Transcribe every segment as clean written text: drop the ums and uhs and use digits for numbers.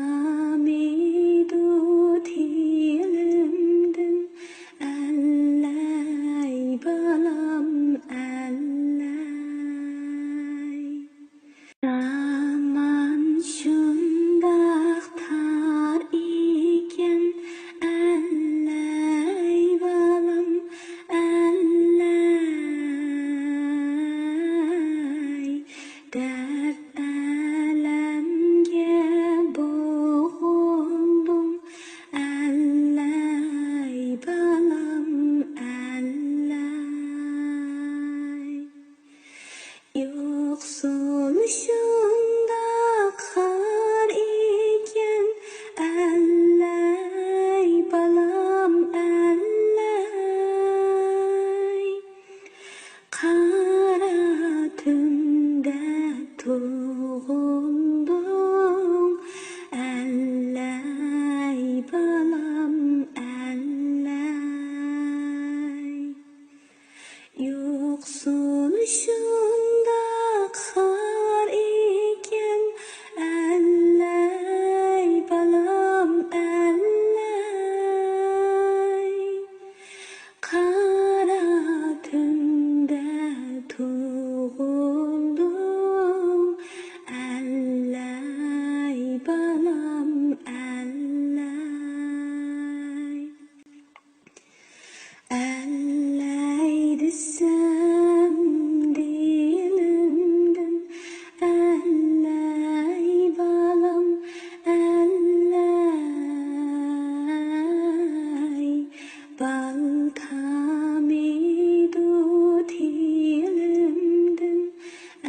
baltamidu tilimdin allay balam allay zaman şundaq tar iken allay balam allay dert alamge boğuldum allay balam allay yoksul şundaq har iken allay balam allay qara tunda tuğuldum allay balam allay yoksul şundaq har iken allay balam allay qara tunda tuğuldum allay balam allay allay desem dilimden allay balam allay baltamidu tilimdin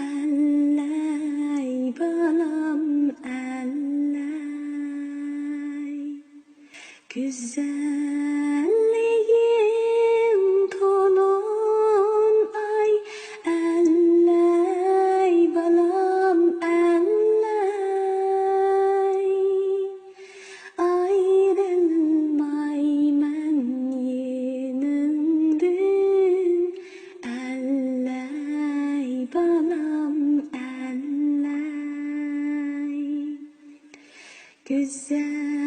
allay balam allay güzelliğin tolun ay allay balam allay ayrılmayman yenimdin allay balam allay güzel